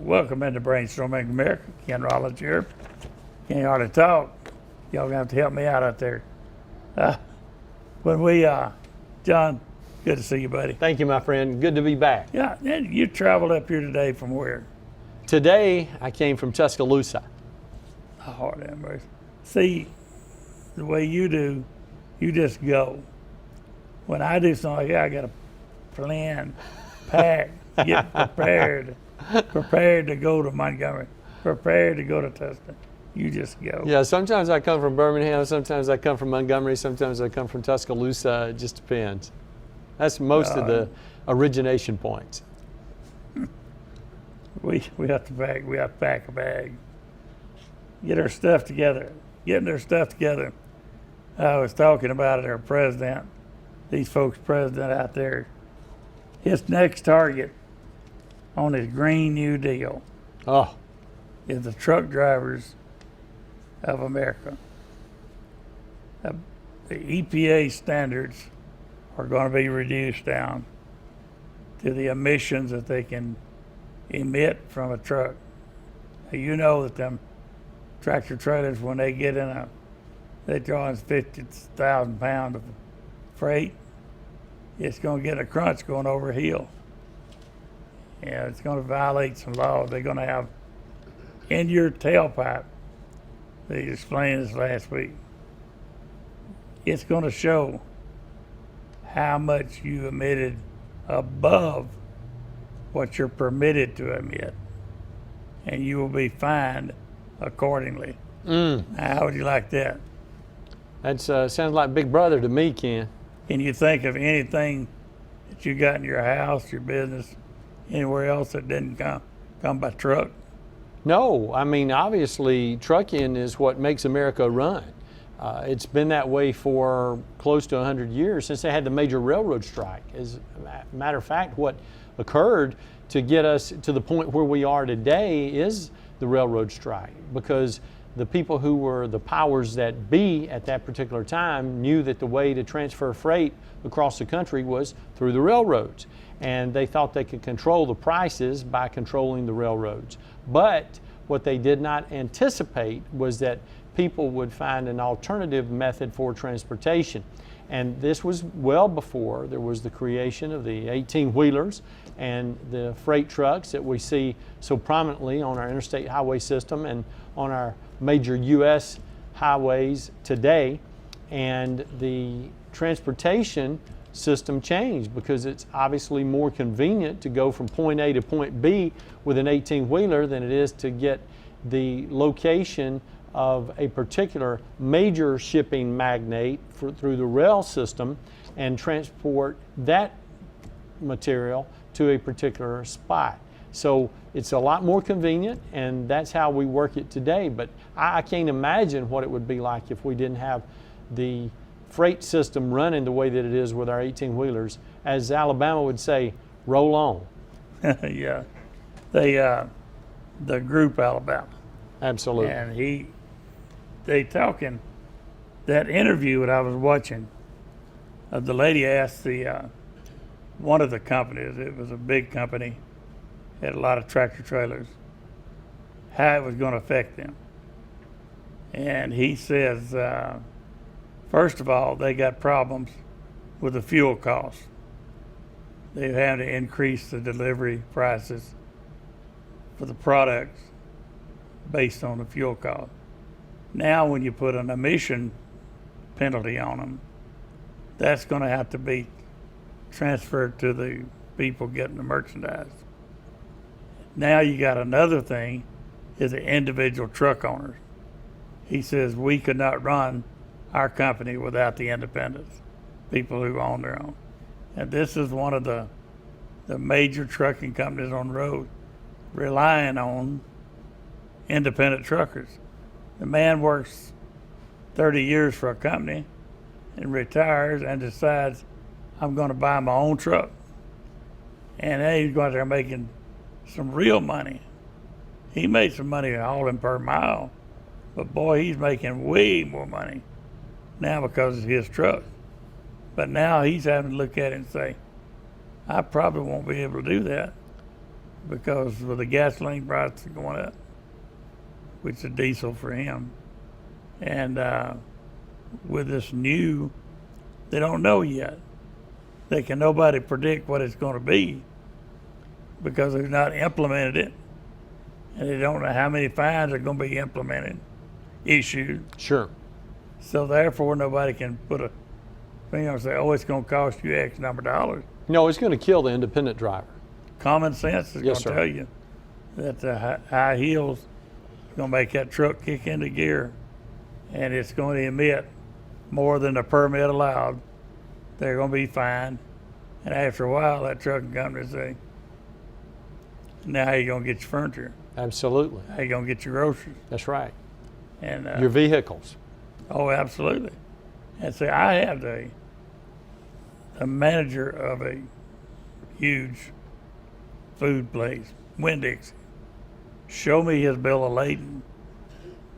Welcome into Brainstorming America. Ken Rollins here. Can't hardly talk. Y'all gonna have to help me out there. John, good to see you, buddy. Thank you, my friend. Good to be back. Yeah, and you traveled up here today from where? Today, I came from Tuscaloosa. Oh, damn mercy. See, the way you do, you just go. When I do something like that, I got to plan, pack, get prepared to go to Montgomery, prepared to go to Tuscaloosa. You just go. Yeah, sometimes I come from Birmingham, sometimes I come from Montgomery, sometimes I come from Tuscaloosa. It just depends. That's most of the origination points. We have to pack. We have to pack a bag. Get our stuff together. Getting their stuff together. I was talking about it, our president, these folks' president out there. His next target on his Green New Deal is the truck drivers of America. The EPA standards are going to be reduced down to the emissions that they can emit from a truck. Now, you know that them tractor trailers, when they get in they draw in 50,000 pounds of freight, it's going to get a crunch going over a hill. Yeah, it's going to violate some laws. They're going to have in your tailpipe, they explained this last week, it's going to show how much you emitted above what you're permitted to emit, and you will be fined accordingly. Now, how would you like that? That sounds like Big Brother to me, Ken. Can you think of anything that you got in your house, your business, anywhere else that didn't come by truck? No, I mean, obviously, trucking is what makes America run. It's been that way for close to 100 years since they had the major railroad strike. As a matter of fact, what occurred to get us to the point where we are today is the railroad strike, because the people who were the powers that be at that particular time knew that the way to transfer freight across the country was through the railroads. And they thought they could control the prices by controlling the railroads. But what they did not anticipate was that people would find an alternative method for transportation. And this was well before there was the creation of the 18-wheelers and the freight trucks that we see so prominently on our interstate highway system and on our major U.S. highways today. And the transportation system changed because it's obviously more convenient to go from point A to point B with an 18-wheeler than it is to get the location of a particular major shipping magnate through the rail system and transport that material to a particular spot. So it's a lot more convenient, and that's how we work it today. But I can't imagine what it would be like if we didn't have the freight system running the way that it is with our 18-wheelers. As Alabama would say, roll on. Yeah, the group Alabama. Absolutely. And they talking, that interview that I was watching, the lady asked one of the companies, it was a big company, had a lot of tractor trailers, how it was going to affect them. And he says, first of all, they got problems with the fuel costs. They had to increase the delivery prices for the products based on the fuel cost. Now, when you put an emission penalty on them, that's going to have to be transferred to the people getting the merchandise. Now you got another thing, is the individual truck owners. He says we could not run our company without the independents, people who own their own. And this is one of the major trucking companies on the road relying on independent truckers. The man works 30 years for a company and retires and decides, I'm going to buy my own truck. And then he's going there making some real money. He made some money hauling per mile, but boy, he's making way more money now because of his truck. But now he's having to look at it and say, I probably won't be able to do that because with the gasoline prices going up, which is diesel for him, and with this new, they don't know yet. They can nobody predict what it's going to be because they've not implemented it, and they don't know how many fines are going to be issued. Sure. So therefore, nobody can put a thing on and say, "Oh, it's going to cost you X number of dollars." No, it's going to kill the independent driver. Common sense is Yes, going to sir. tell you that the high heels is going to make that truck kick into gear, and it's going to emit more than the permit allowed. They're going to be fined, and after a while, that trucking company say, "Now how you going to get your furniture? Absolutely. How you going to get your groceries?" That's right. And Your vehicles. oh, absolutely. And say, I have the manager of a huge food place, Winn-Dixie, show me his bill of lading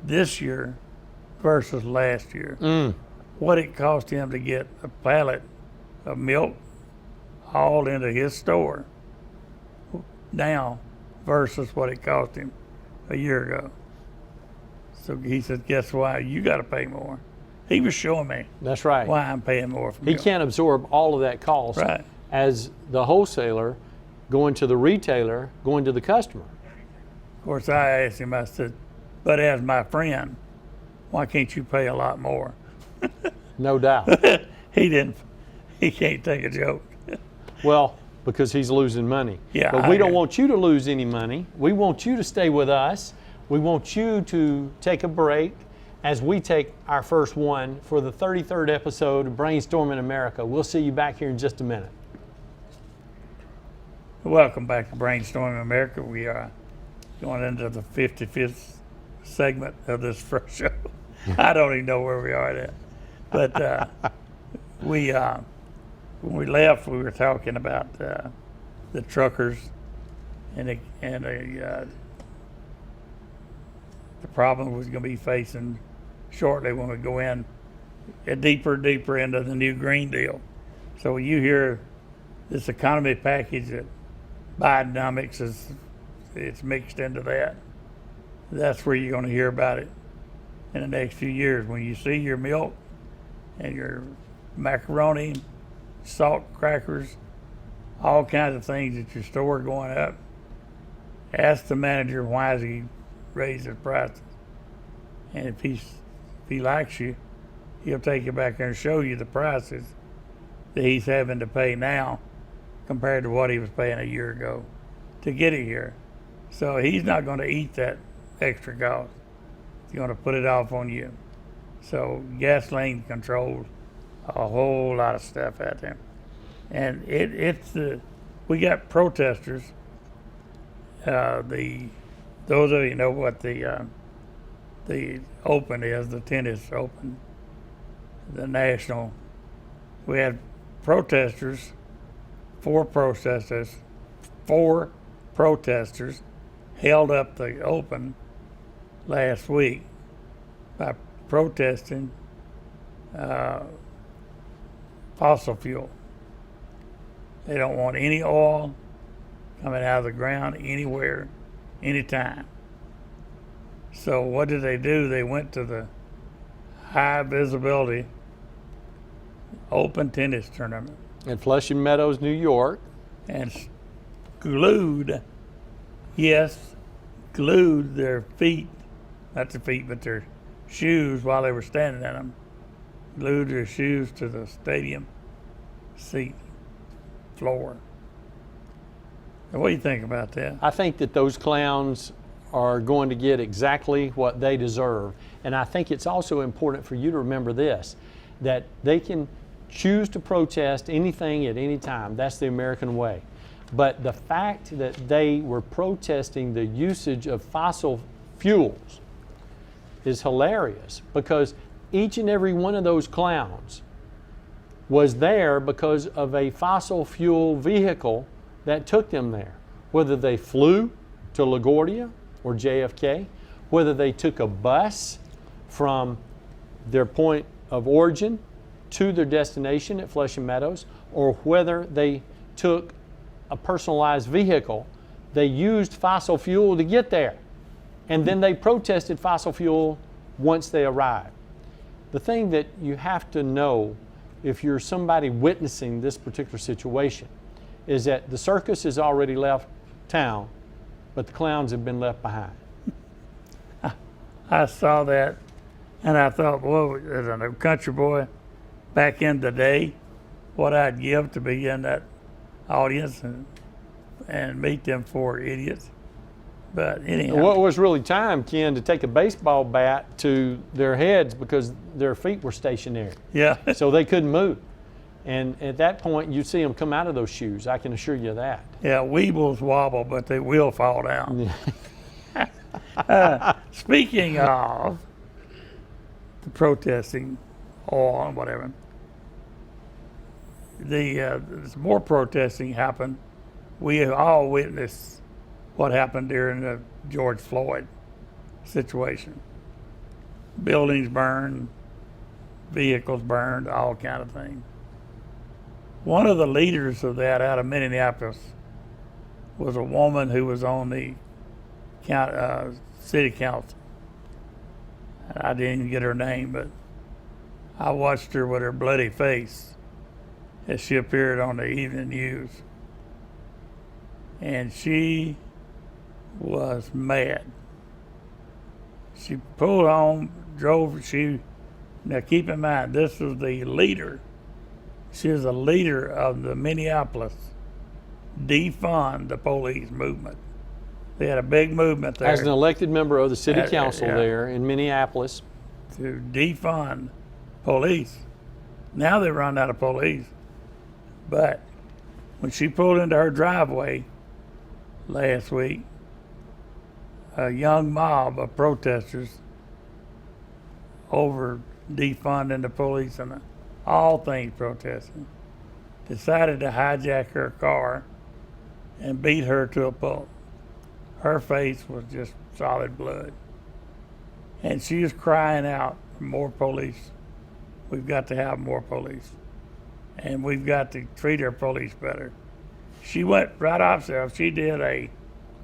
this year versus last year. What it cost him to get a pallet of milk hauled into his store now versus what it cost him a year ago. So he said, guess why? You got to pay more. He was showing me That's right. why I'm paying more for He milk. can't absorb all of that cost Right. as the wholesaler going to the retailer, going to the customer. Of course, I asked him, I said, but as my friend, why can't you pay a lot more? No doubt. He can't take a joke. Well, because he's losing money. Yeah, But I we don't agree. want you to lose any money. We want you to stay with us. We want you to take a break as we take our first one for the 33rd episode of Brainstorming America. We'll see you back here in just a minute. Welcome back to Brainstorming America. We are going into the 55th segment of this first show. I don't even know where we are at. But when we left, we were talking about the truckers and the problem we're going to be facing shortly when we go in deeper into the new Green Deal. So when you hear this economy package that Bidenomics it's mixed into that, that's where you're going to hear about it in the next few years. When you see your milk and your macaroni, salt, crackers, all kinds of things at your store going up, ask the manager why has he raised his prices. And if he likes you, he'll take you back there and show you the prices that he's having to pay now compared to what he was paying a year ago to get it here. So he's not going to eat that extra cost. He's going to put it off on you. So gasoline controls a whole lot of stuff out there. And we got protesters. Those of you know what the Open is, the tennis Open, the national. We had protesters, four protesters held up the Open last week by protesting fossil fuel. They don't want any oil coming out of the ground anywhere, anytime. So what did they do? They went to the high visibility Open tennis tournament In Flushing Meadows, New York. and glued their feet, not their feet, but their shoes while they were standing in them, glued their shoes to the stadium seat floor. Now, what do you think about that? I think that those clowns are going to get exactly what they deserve. And I think it's also important for you to remember this, that they can choose to protest anything at any time. That's the American way. But the fact that they were protesting the usage of fossil fuels is hilarious, because each and every one of those clowns was there because of a fossil fuel vehicle that took them there. Whether they flew to LaGuardia or JFK, whether they took a bus from their point of origin to their destination at Flushing Meadows, or whether they took a personalized vehicle they used fossil fuel to get there. And then they protested fossil fuel once they arrived. The thing that you have to know if you're somebody witnessing this particular situation is that the circus has already left town, but the clowns have been left behind. I saw that, and I thought, well, as a country boy back in the day, what I'd give to be in that audience and meet them four idiots. But anyhow. What was really time, Ken, to take a baseball bat to their heads because their feet were stationary. Yeah. So they couldn't move. And at that point, you'd see them come out of those shoes. I can assure you that. Yeah, weebles wobble, but they will fall down. Speaking of the protesting, or whatever, there's more protesting happened. We have all witnessed what happened during the George Floyd situation. Buildings burned, vehicles burned, all kind of things. One of the leaders of that out of Minneapolis was a woman who was on the city council. I didn't even get her name, but I watched her with her bloody face as she appeared on the evening news. And she was mad. She pulled home, drove, now keep in mind, this was the leader. She was a leader of the Minneapolis defund the police movement. They had a big movement there. As an elected member of the city council there in Minneapolis. To defund police. Now they run out of police. But when she pulled into her driveway last week, a young mob of protesters over defunding the police and all things protesting decided to hijack her car and beat her to a pulp. Her face was just solid blood. And she was crying out for more police. We've got to have more police. And we've got to treat our police better. She went right off herself. She did a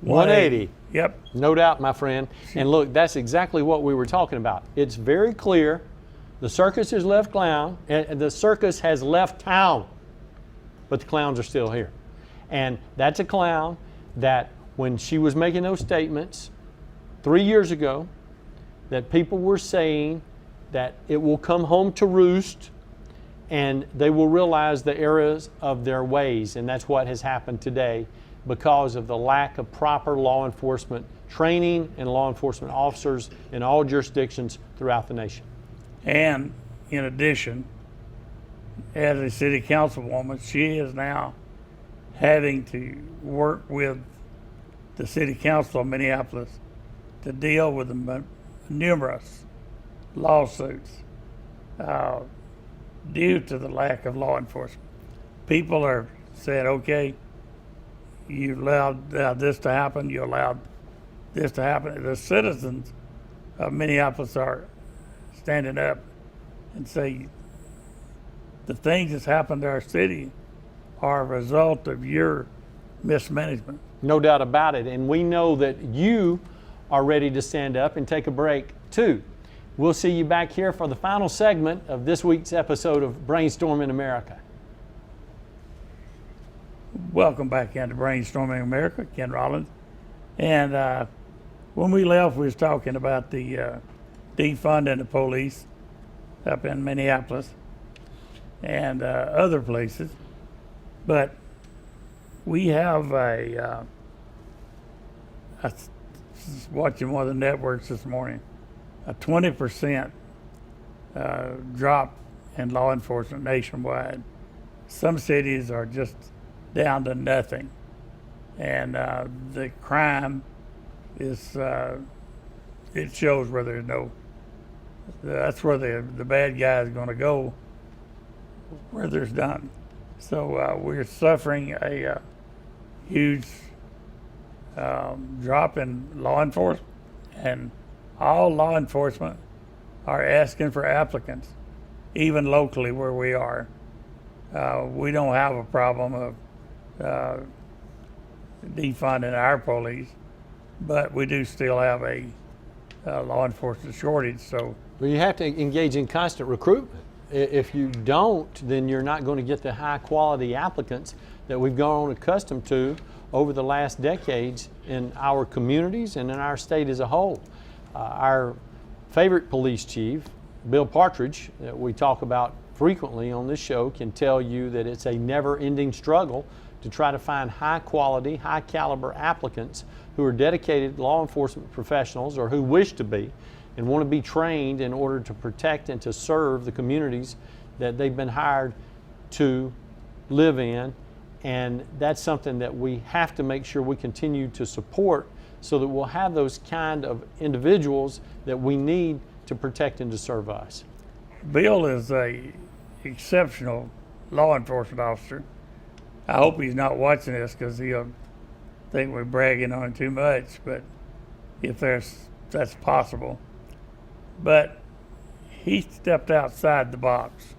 180. Yep. No doubt, my friend. And look, that's exactly what we were talking about. It's very clear. The circus has left town, and the circus has left town, but the clowns are still here. And that's a clown that when she was making those statements 3 years ago, that people were saying that it will come home to roost and they will realize the errors of their ways. And that's what has happened today because of the lack of proper law enforcement training and law enforcement officers in all jurisdictions throughout the nation. And in addition, as a city councilwoman, she is now having to work with the city council of Minneapolis to deal with the numerous lawsuits due to the lack of law enforcement. People are saying, okay, you allowed this to happen, you allowed this to happen. The citizens of Minneapolis are standing up and say the things that's happened to our city are a result of your mismanagement. No doubt about it. And we know that you are ready to stand up and take a break too. We'll see you back here for the final segment of this week's episode of Brainstorming America. Welcome back into Brainstorming America, Ken Rollins. And when we left, we was talking about the defunding the police up in Minneapolis and other places. But we have I was watching one of the networks this morning, a 20% drop in law enforcement nationwide. Some cities are just down to nothing. And the crime is, it shows where there's no, that's where the bad guy is going to go, where there's none. So we're suffering a huge drop in law enforcement, and all law enforcement are asking for applicants, even locally where we are. We don't have a problem of defunding our police, but we do still have a law enforcement shortage. So Well, you have to engage in constant recruitment. If you don't, then you're not going to get the high quality applicants that we've grown accustomed to over the last decades in our communities and in our state as a whole. Our favorite police chief, Bill Partridge, that we talk about frequently on this show, can tell you that it's a never-ending struggle to try to find high quality, high caliber applicants who are dedicated law enforcement professionals or who wish to be and want to be trained in order to protect and to serve the communities that they've been hired to live in. And that's something that we have to make sure we continue to support so that we'll have those kind of individuals that we need to protect and to serve us. Bill is a exceptional law enforcement officer. I hope he's not watching this because he'll think we're bragging on him too much, but if that's possible. But he stepped outside the box.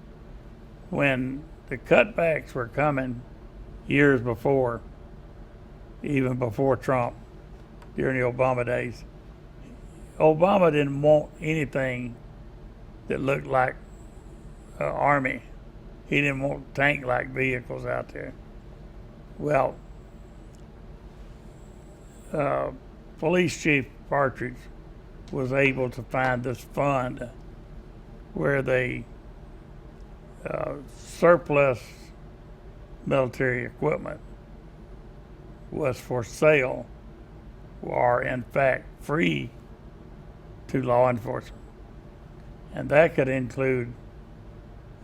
When the cutbacks were coming years before, even before Trump, during the Obama days, Obama didn't want anything that looked like an army. He didn't want tank-like vehicles out there. Well, Police Chief Partridge was able to find this fund where they surplus military equipment was for sale or in fact free to law enforcement. And that could include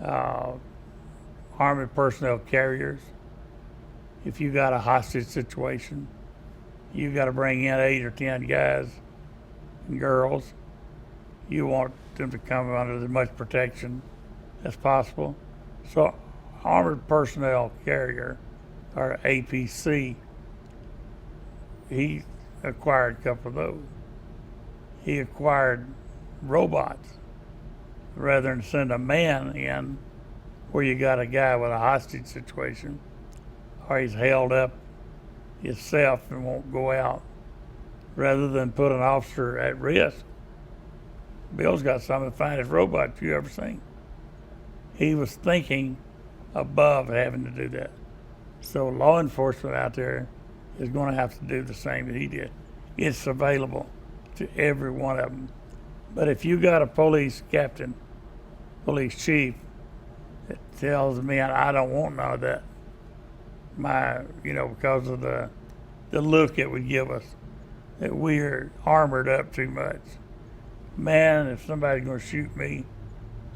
Army personnel carriers. If you got a hostage situation, you got to bring in 8 or 10 guys and girls. You want them to come under as much protection as possible. So Armored Personnel Carrier, or APC, he acquired a couple of those. He acquired robots rather than send a man in where you got a guy with a hostage situation or he's held up himself and won't go out, rather than put an officer at risk. Bill's got some of the finest robots you ever seen. He was thinking above having to do that. So law enforcement out there is going to have to do the same that he did. It's available to every one of them. But if you got a police captain, police chief, that tells me I don't want none of that, because of the look it would give us, that we're armored up too much. Man, if somebody's going to shoot me,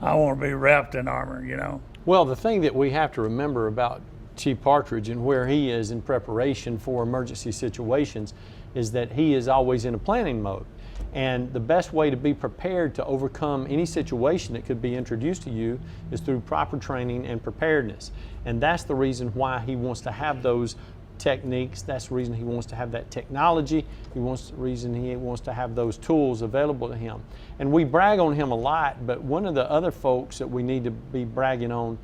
I want to be wrapped in armor, Well, the thing that we have to remember about Chief Partridge and where he is in preparation for emergency situations is that he is always in a planning mode. And the best way to be prepared to overcome any situation that could be introduced to you is through proper training and preparedness. And that's the reason why he wants to have those techniques. That's the reason he wants to have that technology. The reason he wants to have those tools available to him. And we brag on him a lot, but one of the other folks that we need to be bragging on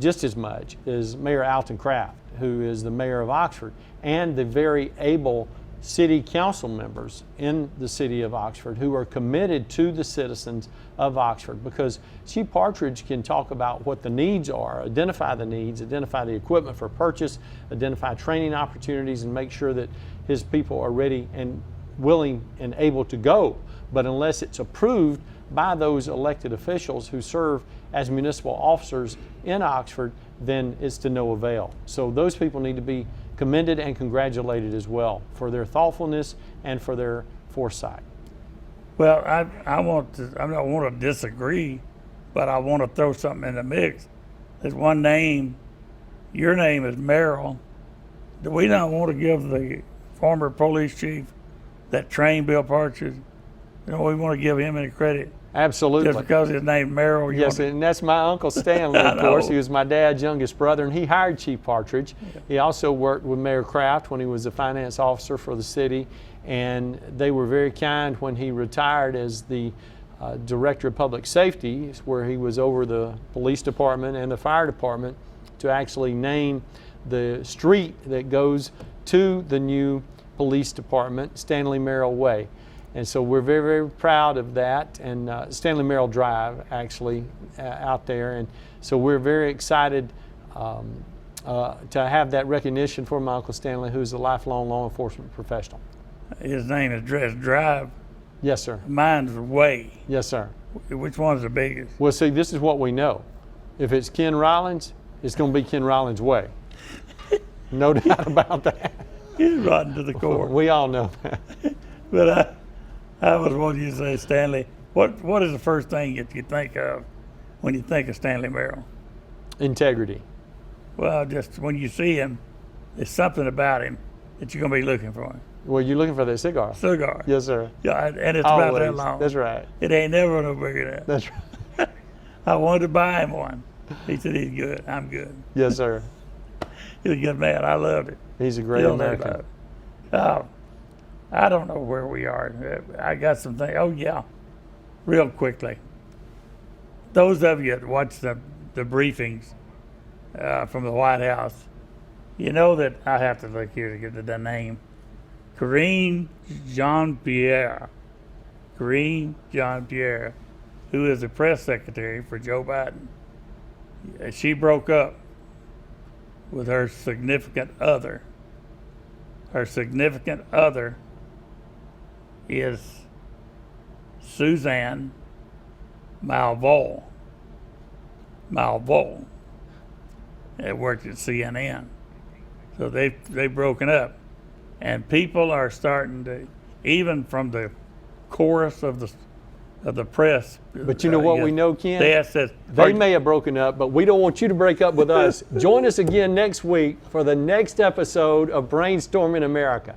just as much is Mayor Alton Kraft, who is the mayor of Oxford, and the very able city council members in the city of Oxford who are committed to the citizens of Oxford, because Chief Partridge can talk about what the needs are, identify the needs, identify the equipment for purchase, identify training opportunities, and make sure that his people are ready and willing and able to go. But unless it's approved by those elected officials who serve as municipal officers in Oxford, then it's to no avail. So those people need to be commended and congratulated as well for their thoughtfulness and for their foresight. Well, I don't want to disagree, but I want to throw something in the mix. There's one name, your name is Merrill. Do we not want to give the former police chief that trained Bill Partridge, we want to give him any credit? Absolutely. Just because his name Merrill. Yes, and that's my Uncle Stanley, of course. He was my dad's youngest brother, and he hired Chief Partridge. Yeah. He also worked with Mayor Kraft when he was a finance officer for the city, and they were very kind when he retired as the Director of Public Safety, where he was over the police department and the fire department, to actually name the street that goes to the new police department, Stanley Merrill Way. And so we're very, very proud of that, and Stanley Merrill Drive, actually, out there. And so we're very excited to have that recognition for my Uncle Stanley, who's a lifelong law enforcement professional. His name is Drive. Yes, sir. Mine's Way. Yes, sir. Which one's the biggest? Well, see, this is what we know. If it's Ken Rollins, it's going to be Ken Rollins Way. No doubt about that. He's rotten to the core. We all know that. But I was wanting you to say, Stanley, what is the first thing that you think of when you think of Stanley Merrill? Integrity. Well, just when you see him, there's something about him that you're going to be looking for. Well, you're looking for that cigar. Cigar. Yes, sir. Yeah, and it's Always. about that long. That's right. It ain't never no bigger than that. That's right. I wanted to buy him one. He said, he's good. I'm good. Yes, sir. He's a good man. I loved it. He's a great Still know American. about it. I don't know where we are. I got some things. Oh, yeah. Real quickly. Those of you that watch the briefings from the White House, you know that I have to look here to get the name. Karine Jean-Pierre, who is the press secretary for Joe Biden. She broke up with her significant other. Her significant other is Suzanne Malveaux. That worked at CNN. So they've broken up. And people are starting to, even from the chorus of the press. But you know what we know, Ken? They may have broken up, but we don't want you to break up with us. Join us again next week for the next episode of Brainstorming America.